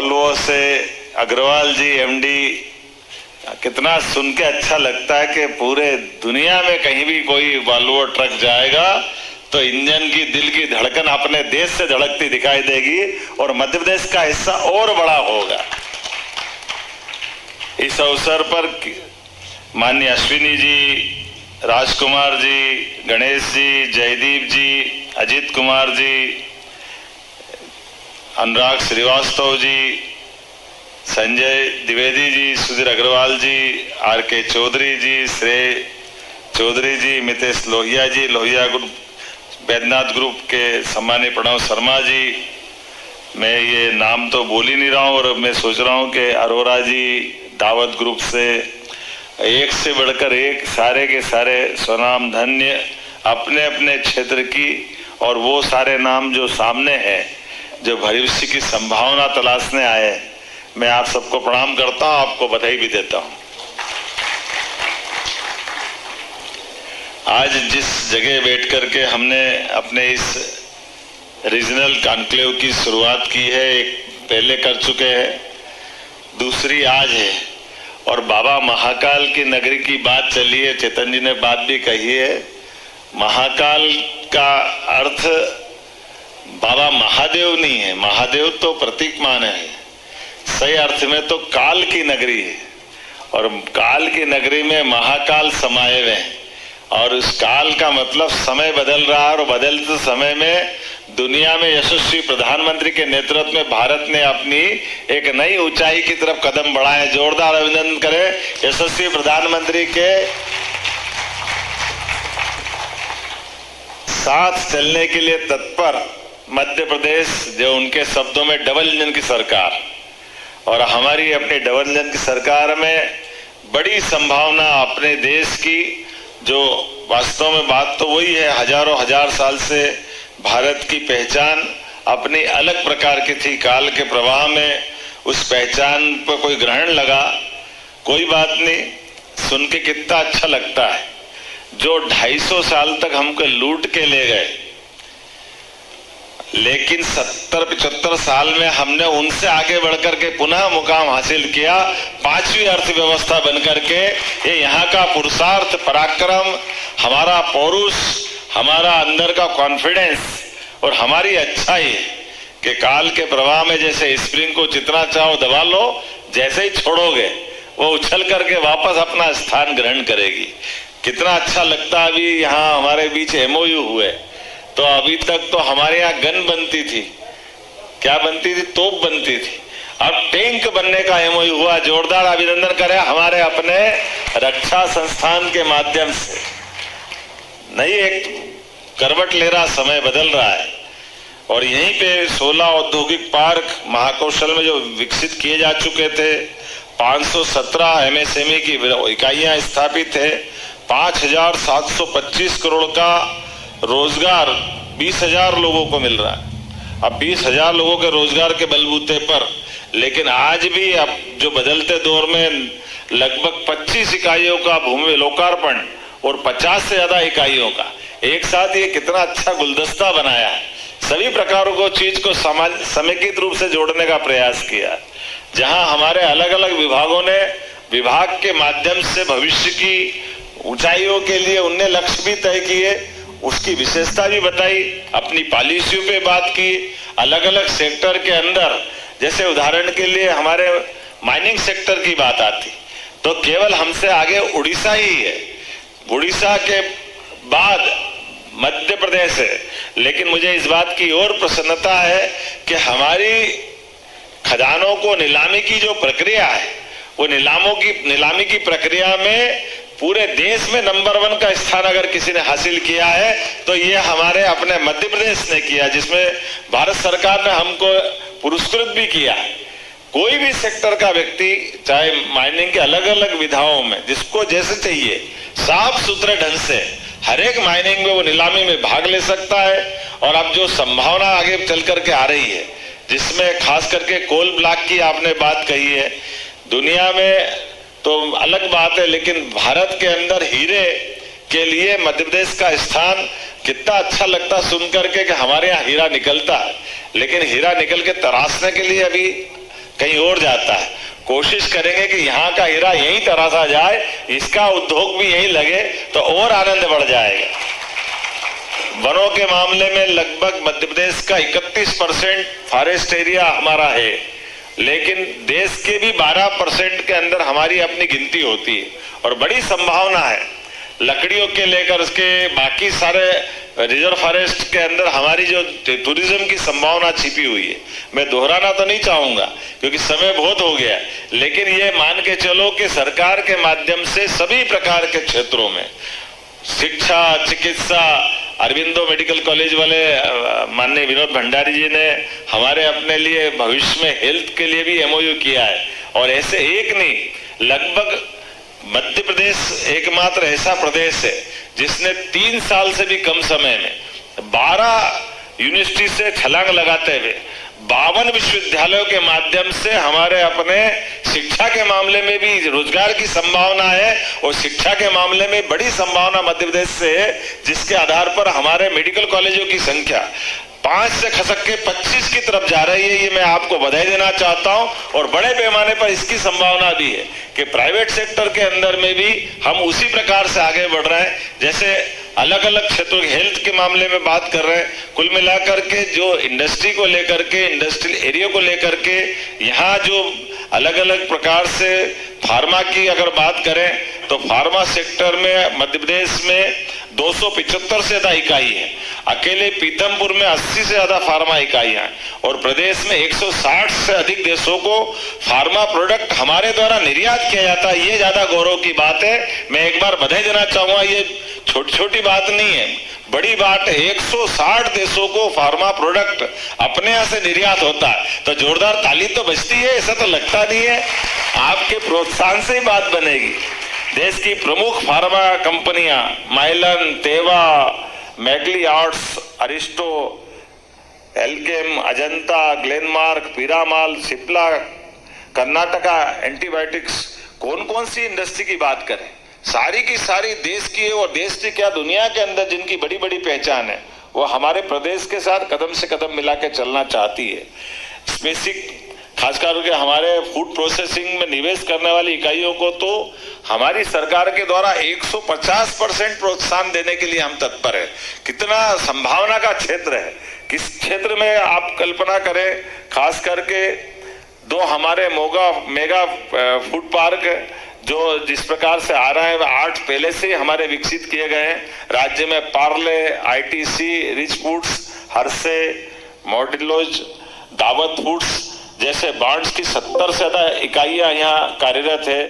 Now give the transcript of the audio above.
Volvo से अग्रवाल जी MD, कितना सुन के अच्छा लगता है कि पूरे दुनिया में कहीं भी कोई वॉल्वो ट्रक जाएगा तो इंजन की दिल की धड़कन अपने देश से धड़कती दिखाई देगी और मध्य प्रदेश का हिस्सा और बड़ा होगा। इस अवसर पर माननीय अश्विनी जी, राजकुमार जी, गणेश जी, जयदीप जी, अजीत कुमार जी, अनुराग श्रीवास्तव जी, संजय द्विवेदी जी, सुधीर अग्रवाल जी, आर के चौधरी जी, श्रेय चौधरी जी, मितेश लोहिया जी, लोहिया ग्रुप बैद्यनाथ ग्रुप के सम्मानीय प्रणव शर्मा जी, मैं ये नाम तो बोल ही नहीं रहा हूँ, और मैं सोच रहा हूँ कि अरोरा जी दावत ग्रुप से एक से बढ़कर एक सारे के सारे स्वनाम धन्य अपने अपने क्षेत्र की, और वो सारे नाम जो सामने हैं जो भविष्य की संभावना तलाशने आए, मैं आप सबको प्रणाम करता हूं, आपको बधाई भी देता हूं। आज जिस जगह बैठ करके हमने अपने इस रीजनल कॉन्क्लेव की शुरुआत की है, एक पहले कर चुके हैं, दूसरी आज है, और बाबा महाकाल की नगरी की बात चली है, चेतन जी ने बात भी कही है। महाकाल का अर्थ बाबा महादेव नहीं है, महादेव तो प्रतीक मान है, सही अर्थ में तो काल की नगरी है, और काल की नगरी में महाकाल समाये हुए हैं, और उस काल का मतलब समय बदल रहा है, और बदलते समय में दुनिया में यशस्वी प्रधानमंत्री के नेतृत्व में भारत ने अपनी एक नई ऊंचाई की तरफ कदम बढ़ाए। जोरदार अभिनंदन करें यशस्वी प्रधानमंत्री के साथ चलने के लिए तत्पर मध्य प्रदेश, जो उनके शब्दों में डबल इंजन की सरकार, और हमारी अपनी डबल इंजन की सरकार में बड़ी संभावना अपने देश की, जो वास्तव में बात तो वही है, हजारों हजार साल से भारत की पहचान अपनी अलग प्रकार की थी, काल के प्रवाह में उस पहचान पर कोई ग्रहण लगा, कोई बात नहीं, सुन के कितना अच्छा लगता है। जो 250 साल तक हमको लूट के ले गए, लेकिन 70-75 साल में हमने उनसे आगे बढ़कर के पुनः मुकाम हासिल किया, 5वीं अर्थव्यवस्था बनकर के। ये यहाँ का पुरुषार्थ, पराक्रम, हमारा पौरुष, हमारा अंदर का कॉन्फिडेंस और हमारी अच्छाई है कि काल के प्रवाह में जैसे स्प्रिंग को जितना चाहो दबा लो, जैसे ही छोड़ोगे वो उछल करके वापस अपना स्थान ग्रहण करेगी। कितना अच्छा लगता है। अभी यहाँ हमारे बीच एमओयू हुए, तो अभी तक तो हमारे यहाँ गन बनती थी, क्या बनती थी, तोप बनती थी, अब टैंक बनने का एमओयू हुआ। जोरदार अभिनंदन करें हमारे अपने रक्षा संस्थान के माध्यम से। नहीं, एक करवट ले रहा, समय बदल रहा है, और यहीं पे 16 औद्योगिक पार्क महाकौशल में जो विकसित किए जा चुके थे, 517 एमएसएमई की इकाइयां स्थापित है, 5,725 करोड़ का रोजगार 20,000 लोगों को मिल रहा है। अब 20,000 लोगों के रोजगार के बलबूते पर, लेकिन आज भी अब जो बदलते दौर में लगभग 25 इकाइयों का भूमि लोकार्पण और 50 से ज्यादा इकाइयों का एक साथ, ये कितना अच्छा गुलदस्ता बनाया है। सभी प्रकारों को चीज को समेकित रूप से जोड़ने का प्रयास किया, जहां हमारे अलग अलग विभागों ने विभाग के माध्यम से भविष्य की ऊंचाइयों के लिए उनने लक्ष्य भी तय किए, उसकी विशेषता भी बताई, अपनी पॉलिसियों पे बात की, अलग अलग सेक्टर के अंदर। जैसे उदाहरण के लिए हमारे माइनिंग सेक्टर की बात आती तो केवल हमसे आगे उड़ीसा ही है, उड़ीसा के बाद मध्य प्रदेश है। लेकिन मुझे इस बात की और प्रसन्नता है कि हमारी खदानों को नीलामी की जो प्रक्रिया है, वो नीलामी की प्रक्रिया में पूरे देश में नंबर 1 का स्थान अगर किसी ने हासिल किया है तो ये हमारे अपने मध्य प्रदेश ने किया, जिसमें भारत सरकार ने हमको पुरस्कृत भी किया। कोई भी सेक्टर का व्यक्ति, चाहे माइनिंग के अलग अलग विधाओं में जिसको जैसे चाहिए, साफ सुथरे ढंग से हर एक माइनिंग में वो नीलामी में भाग ले सकता है। और अब जो संभावना आगे चल करके आ रही है, जिसमें खास करके कोल ब्लॉक की आपने बात कही है, दुनिया में तो अलग बात है, लेकिन भारत के अंदर हीरे के लिए मध्य प्रदेश का स्थान कितना अच्छा लगता सुन करके कि हमारे यहाँ हीरा निकलता है, लेकिन हीरा निकल के तराशने के लिए अभी कहीं और जाता है। कोशिश करेंगे कि यहाँ का हीरा यहीं तराशा जाए, इसका उद्योग भी यहीं लगे तो और आनंद बढ़ जाएगा। वनों के मामले में लगभग मध्य प्रदेश का 31% फॉरेस्ट एरिया हमारा है, लेकिन देश के भी 12% के अंदर हमारी अपनी गिनती होती है और बड़ी संभावना है लकड़ियों के लेकर उसके बाकी सारे रिजर्व फॉरेस्ट के अंदर हमारी जो टूरिज्म की संभावना छिपी हुई है। मैं दोहराना तो नहीं चाहूंगा क्योंकि समय बहुत हो गया, लेकिन ये मान के चलो कि सरकार के माध्यम से सभी प्रकार के क्षेत्रों में शिक्षा, चिकित्सा, अरविंदो मेडिकल कॉलेज वाले माननीय विनोद भंडारी जी ने हमारे अपने लिए भविष्य में हेल्थ के लिए भी एमओयू किया है। और ऐसे एक नहीं, लगभग मध्य प्रदेश एकमात्र ऐसा प्रदेश है जिसने 3 साल से भी कम समय में 12 यूनिवर्सिटी से छलांग लगाते हुए 52 विश्वविद्यालयों के माध्यम से हमारे अपने शिक्षा के मामले में भी रोजगार की संभावना है और शिक्षा के मामले में बड़ी संभावना मध्य प्रदेश से है, जिसके आधार पर हमारे मेडिकल कॉलेजों की संख्या 5 से खसक के 25 की तरफ जा रही है। ये मैं आपको बधाई देना चाहता हूं और बड़े पैमाने पर इसकी संभावना भी है कि प्राइवेट सेक्टर के अंदर में भी हम उसी प्रकार से आगे बढ़ रहे हैं। जैसे अलग अलग क्षेत्रों के हेल्थ के मामले में बात कर रहे हैं, कुल मिलाकर के जो इंडस्ट्री को लेकर के, इंडस्ट्रियल एरिया को लेकर के, यहाँ जो अलग अलग प्रकार से फार्मा की अगर बात करें तो फार्मा सेक्टर में मध्य प्रदेश में 275 से ज्यादा इकाई है। अकेले पीथमपुर में 80 से ज्यादा फार्मा इकाइयां हैं और प्रदेश में 160 से अधिक देशों को फार्मा प्रोडक्ट हमारे द्वारा निर्यात किया जाता है। ये ज्यादा गौरव की बात है। मैं एक बार बधाई देना चाहूंगा, ये छोटी छोटी बात नहीं है, बड़ी बात है। 160 देशों को फार्मा प्रोडक्ट अपने यहाँ से निर्यात होता है तो जोरदार ताली तो बजती है, ऐसा तो लगता नहीं है। आपके प्रोत्साहन से ही बात बनेगी। देश की प्रमुख फार्मा कंपनियां माइलन, तेवा, मैगली आर्ट्स, अरिस्टो, एल्केम, अजंता, ग्लेनमार्क, पीरामाल, सिप्ला, कर्नाटका एंटीबायोटिक्स, कौन कौन सी इंडस्ट्री की बात करें, सारी की सारी देश की है। और देश की क्या दुनिया के अंदर जिनकी बड़ी बड़ी पहचान है वो हमारे प्रदेश के साथ कदम से कदम मिला के चलना चाहती है। स्पेसिफिक खासकर के हमारे फूड प्रोसेसिंग में निवेश करने वाली इकाइयों को तो हमारी सरकार के द्वारा 150% प्रोत्साहन देने के लिए हम तत्पर है। कितना संभावना का क्षेत्र है, किस क्षेत्र में आप कल्पना करें। खास करके 2 हमारे मेगा फूड पार्क जो जिस प्रकार से आ रहे हैं, 8 पहले से हमारे विकसित किए गए हैं राज्य में। Parle, ITC, Rich Foods, Hershey's, Mondelez, Daawat Foods जैसे ब्रांड्स की 70 से ज्यादा इकाइयां यहाँ कार्यरत है।